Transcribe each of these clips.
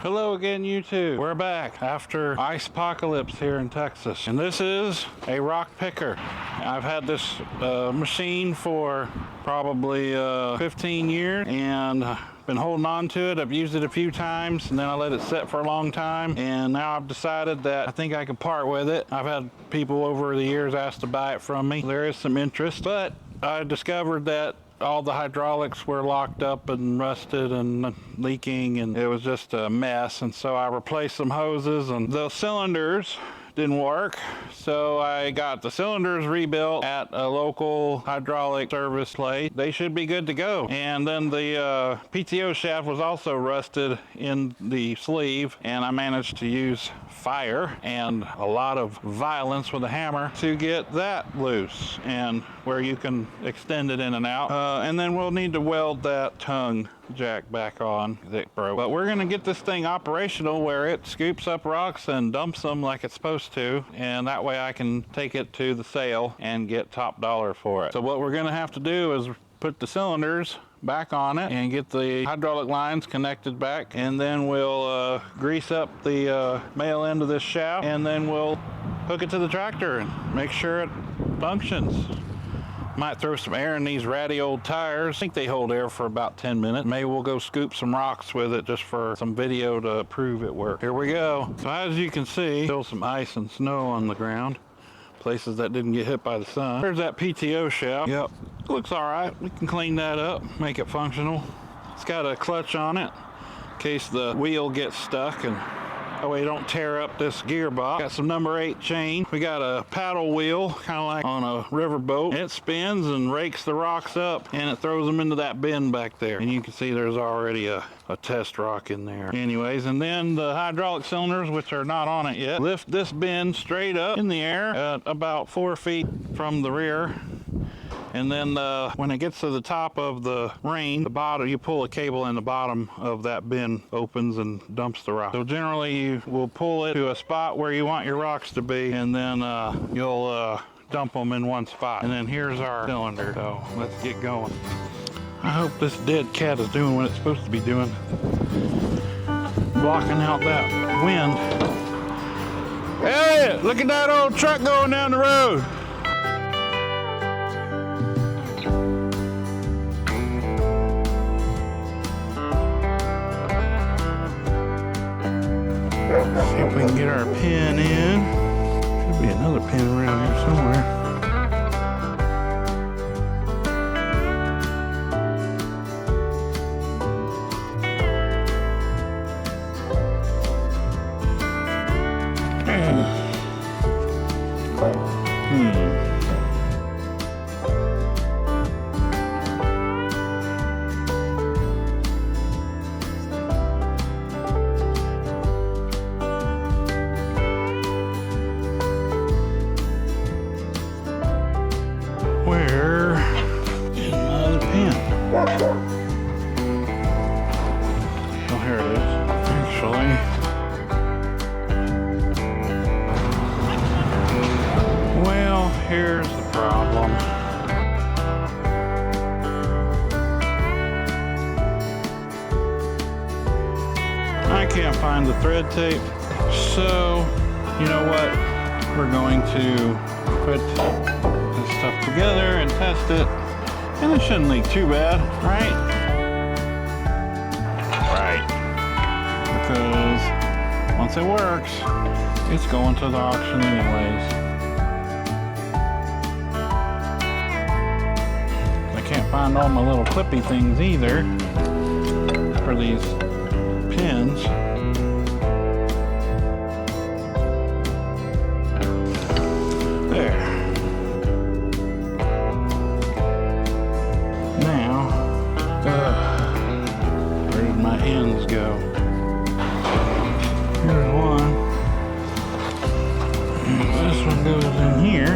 Hello again, YouTube. We're back after ice apocalypse here in Texas. And this is a rock picker. I've had this machine for probably 15 years and been holding on to it. I've used it a few times and then I let it sit for a long time. And now I've decided that I think I can part with it. I've had people over the years ask to buy it from me. There is some interest, but I discovered that all the hydraulics were locked up and rusted and leaking, and it was just a mess. And so I replaced some hoses, and the cylinders didn't work, so I got the cylinders rebuilt at a local hydraulic service place. They should be good to go. And then the PTO shaft was also rusted in the sleeve, and I managed to use fire and a lot of violence with a hammer to get that loose, and where you can extend it in and out. And then we'll need to weld that tongue jack back on that broke. But we're gonna get this thing operational where it scoops up rocks and dumps them like it's supposed to, and that way I can take it to the sale and get top dollar for it. So what we're gonna have to do is put the cylinders back on it and get the hydraulic lines connected back, and then we'll grease up the male end of this shaft, and then we'll hook it to the tractor and make sure it functions. Might throw some air in these ratty old tires. I think they hold air for about 10 minutes. Maybe we'll go scoop some rocks with it just for some video to prove it works. Here we go. So as you can see, still some ice and snow on the ground. Places that didn't get hit by the sun. There's that PTO shaft. Yep, looks all right. We can clean that up, make it functional. It's got a clutch on it in case the wheel gets stuck and that way you don't tear up this gearbox. Got some number 8 chain. We got a paddle wheel, kind of like on a river boat. It spins and rakes the rocks up and it throws them into that bin back there. And you can see there's already a test rock in there. Anyways, and then the hydraulic cylinders, which are not on it yet, lift this bin straight up in the air at about 4 feet from the rear. And then when it gets to the top of the ring, the bottom, you pull a cable and the bottom of that bin opens and dumps the rock. So generally you will pull it to a spot where you want your rocks to be, and then you'll dump them in one spot. And then here's our cylinder. So let's get going. I hope this dead cat is doing what it's supposed to be doing. Blocking out that wind. Hey, look at that old truck going down the road. See if we can get our pin in. Should be another pin around here somewhere. Where is my other pin? Oh, here it is. Actually, well, here's the problem. I can't find the thread tape, so you know what? We're going to put stuff together and test it, and it shouldn't leak too bad, right? Right. Because once it works, it's going to the auction anyways. I can't find all my little clippy things either for these pins. There. Where did my ends go? Here's one. And this one goes in here.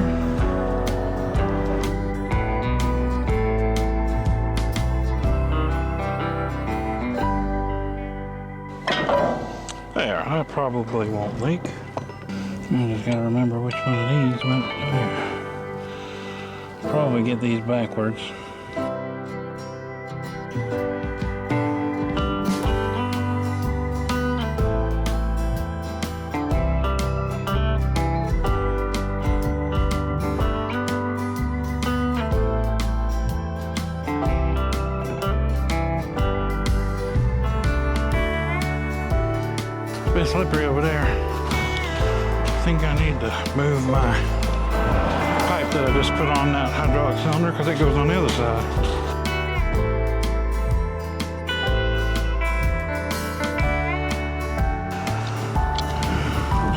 There, that probably won't leak. I just gotta remember which one of these went there. Probably get these backwards. slippery over there. I think I need to move my pipe that I just put on that hydraulic cylinder because it goes on the other side.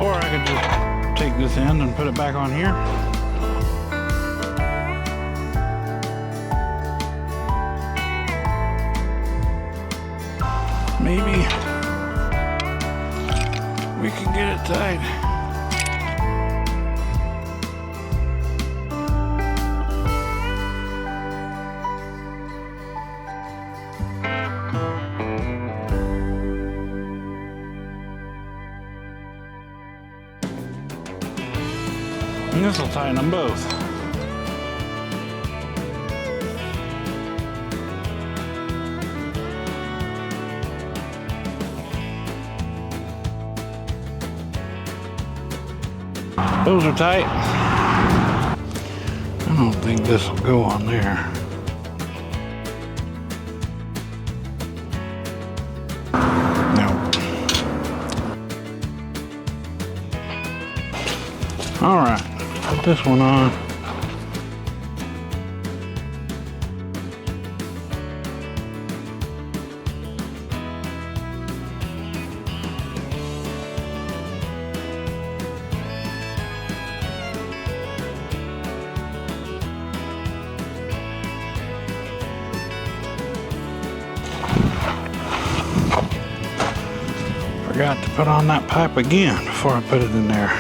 Or I could just take this end and put it back on here. Maybe we can get it tight. And this will tighten them both. Those are tight. I don't think this will go on there. All right, put this one on. Forgot to put on that pipe again before I put it in there.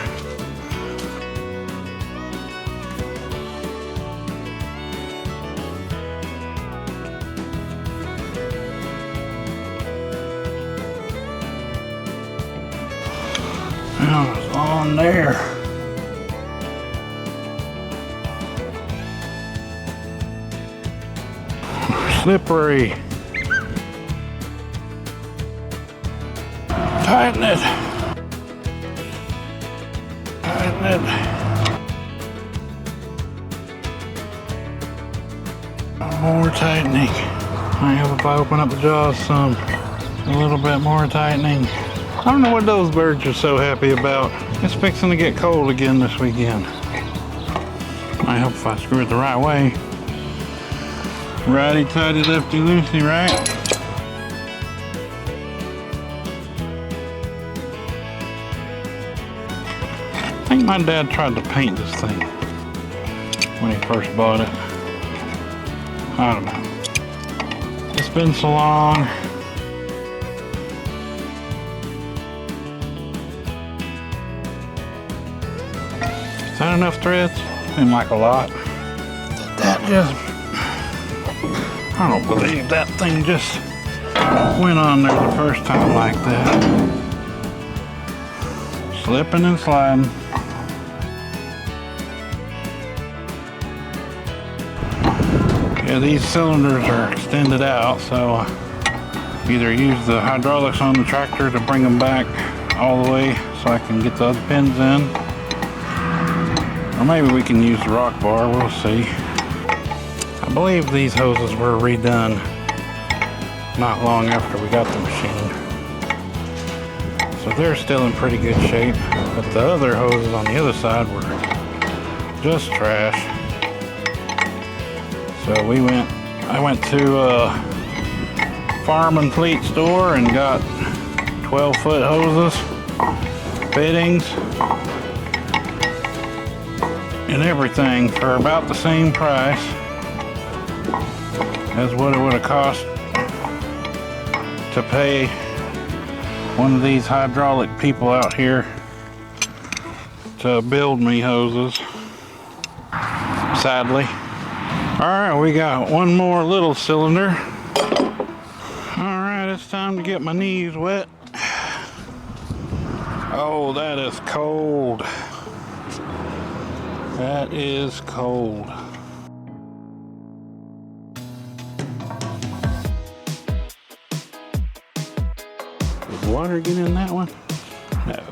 Now it's on there. Slippery. Tighten it. Tighten it. More tightening. I hope if I open up the jaws some, a little bit more tightening. I don't know what those birds are so happy about. It's fixing to get cold again this weekend. I hope if I screw it the right way. Righty tighty, lefty loosey, right? I think my dad tried to paint this thing when he first bought it. I don't know. It's been so long. Is that enough threads? Seemed like a lot. That just, I don't believe that thing just went on there the first time like that. Slipping and sliding. Yeah, these cylinders are extended out, so either use the hydraulics on the tractor to bring them back all the way so I can get the other pins in. Or maybe we can use the rock bar, we'll see. I believe these hoses were redone not long after we got the machine. So they're still in pretty good shape, but the other hoses on the other side were just trash. So I went to a Farm and Fleet store and got 12-foot hoses, fittings, and everything for about the same price as what it would have cost to pay one of these hydraulic people out here to build me hoses, sadly. All right, we got one more little cylinder. All right, it's time to get my knees wet. Oh, that is cold. That is cold. Did water get in that one? No.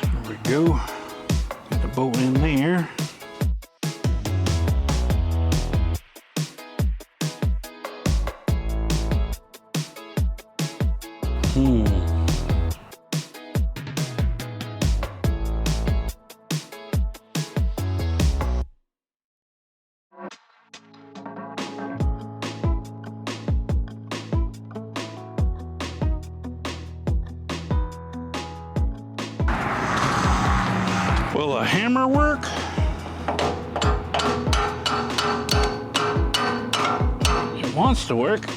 There we go. Get the bolt in there. Will a hammer work? It wants to work.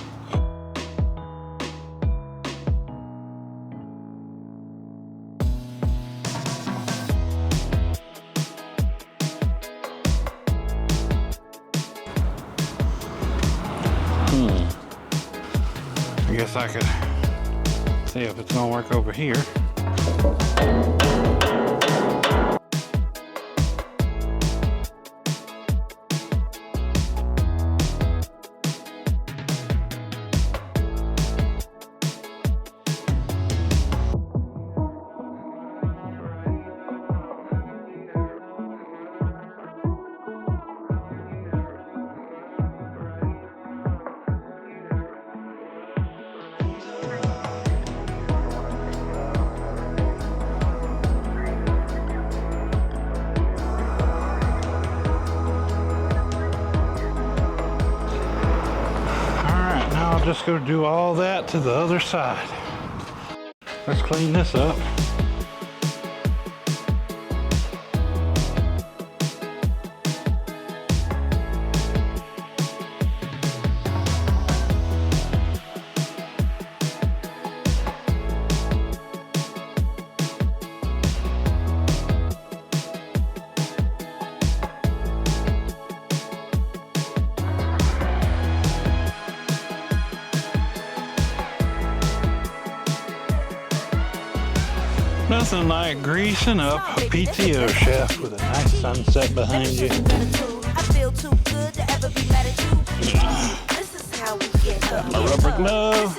I guess I could see if it's gonna work over here. I'll just go do all that to the other side. Let's clean this up. Nothing like greasing up a PTO shaft with a nice sunset behind you. Got my rubber glove.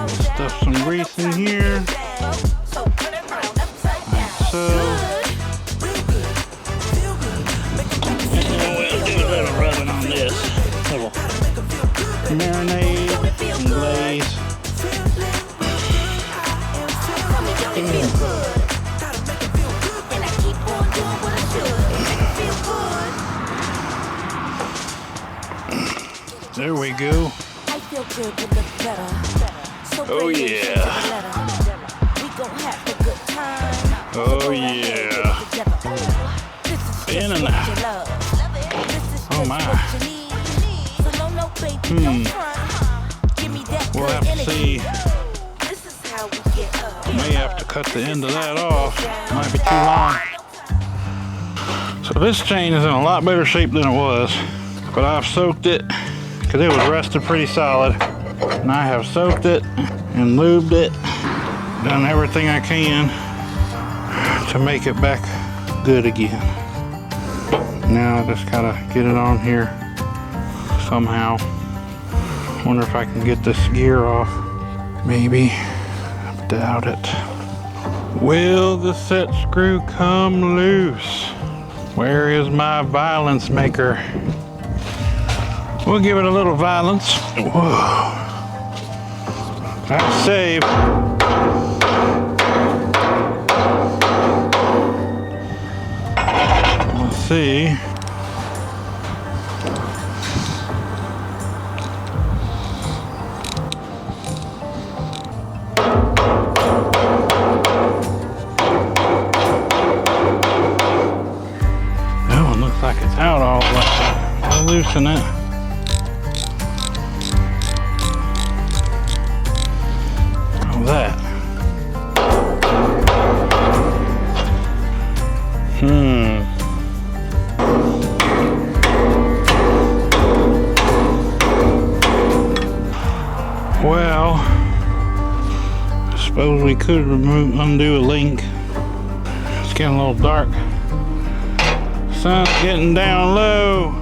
Stuff some grease in here. Like so. And we'll do a little rubbing on this. Little marinade and glaze. There we go. Oh yeah. Oh yeah. In and out. Oh my. We'll have to see. May have to cut the end of that off. Might be too long. So this chain is in a lot better shape than it was, but I've soaked it because it was rusted pretty solid. And I have soaked it and lubed it, done everything I can to make it back good again. Now I just gotta get it on here somehow. Wonder if I can get this gear off. Maybe. Doubt it. Will the set screw come loose? Where is my violence maker? We'll give it a little violence. Whoa. That's safe. Let's see. Like it's out all the way. I'll loosen it. Oh, that. Well, I suppose we could undo a link. It's getting a little dark. Sun's getting down low.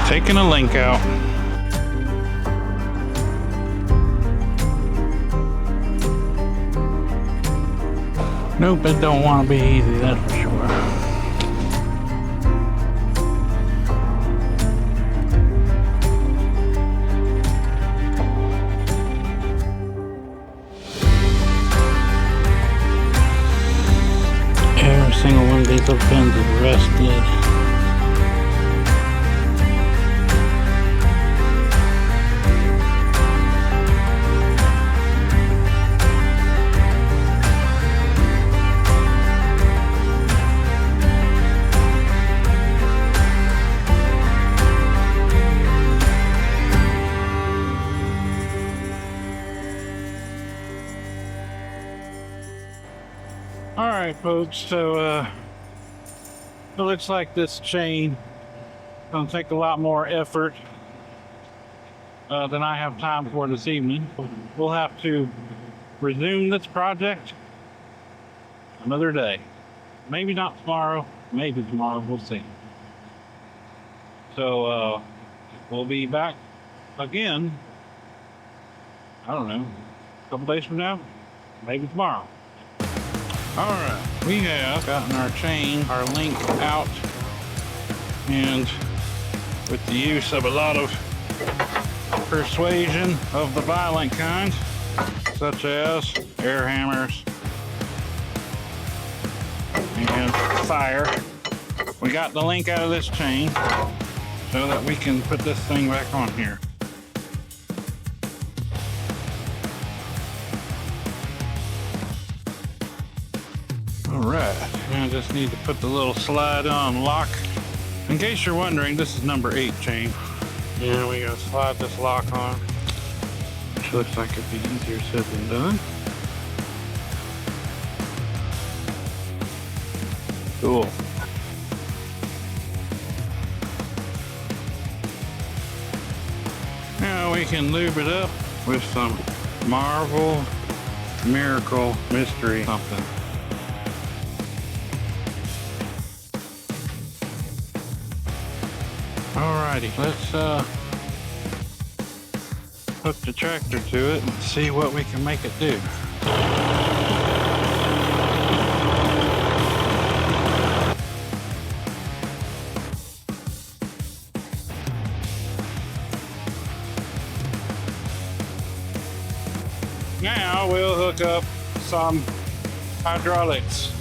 Taking a link out. Nope, it don't want to be easy, that's for sure. Every single one of these little pins right, folks, so it looks like this chain gonna take a lot more effort than I have time for this evening. We'll have to resume this project another day. Maybe not tomorrow, maybe tomorrow, we'll see. So we'll be back again, I don't know, a couple days from now, maybe tomorrow. All right, we have gotten our chain, our link out, and with the use of a lot of persuasion of the violent kind, such as air hammers and fire, we got the link out of this chain so that we can put this thing back on here. All right, now I just need to put the little slide on lock. In case you're wondering, this is number 8 chain. Yeah, we gotta slide this lock on, which looks like it'd be easier said than done. Cool. Now we can lube it up with some Marvel Miracle Mystery something. Alrighty, let's hook the tractor to it and see what we can make it do. Now we'll hook up some hydraulics.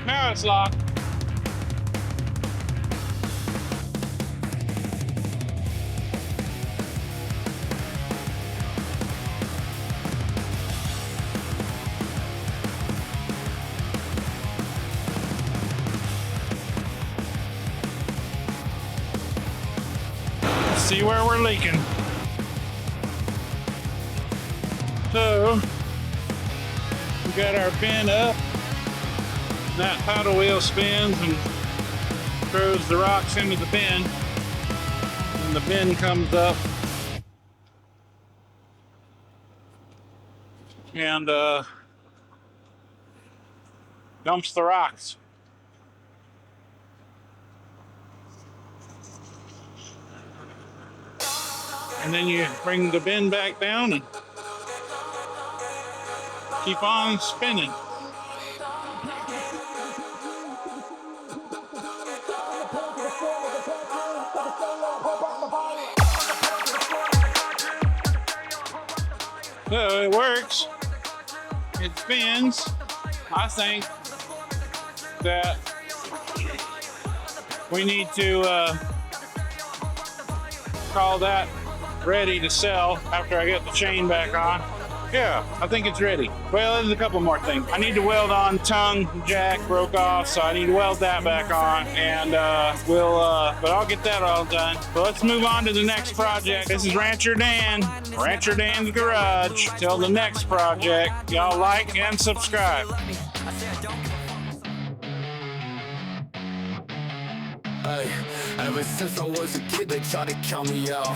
Now it's locked. Let's see where we're leaking. So, we got our bin up. That paddle wheel spins and throws the rocks into the bin, and the bin comes up and dumps the rocks. And then you bring the bin back down and keep on spinning. So it works. It spins. I think that we need to call that ready to sell after I get the chain back on. Yeah, I think it's ready. Well, there's a couple more things. I need to weld on tongue jack broke off, so I need to weld that back on, and but I'll get that all done. So let's move on to the next project. This is Rancher Dan, Rancher Dan's Garage. Till the next project, y'all like and subscribe. Hey, ever since I was a kid, they tried to count me out.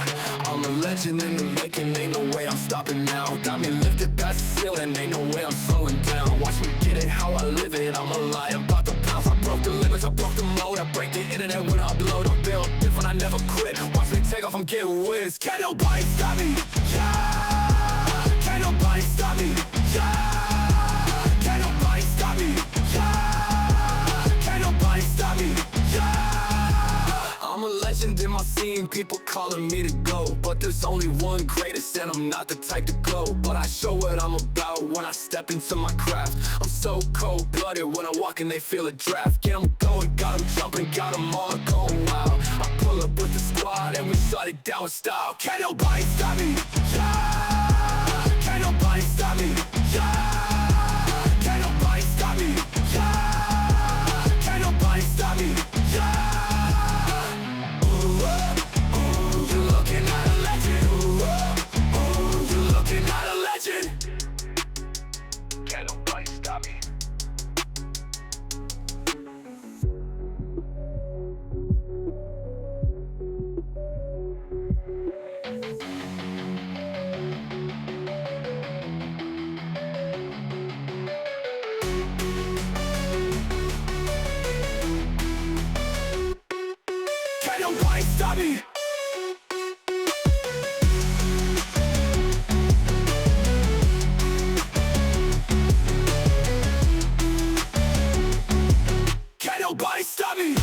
I'm a legend in the making, ain't no way I'm stopping now. Got me lifted past the ceiling, ain't no way I'm slowing down. Watch me get it, how I live it, I'm a lie about the pounds. I broke the limits, I broke the mold, I break the internet when I upload. I'm built different, I never quit. Watch me take off, I'm getting whiz. Can't nobody stop me, yeah. Can't nobody stop me, yeah. Can't nobody stop me, yeah. Can't nobody stop me, yeah. I'm a legend in my scene, people calling me to go, but there's only one greatest, and I'm not the type to glow, but I show what I'm about when I step into my craft. I'm so cold-blooded, when I walk in they feel a draft. Get 'em going, got 'em jumping, got 'em all going wild. I pull up with the squad and we shut it down with style. Can't nobody stop me, yeah. Can't nobody stop me, yeah. Can't nobody stop me, yeah. Can't nobody stop me, yeah. You're looking at a legend. You're looking at a legend. Can't nobody stop me. Can't nobody stop me. Can't nobody stop me.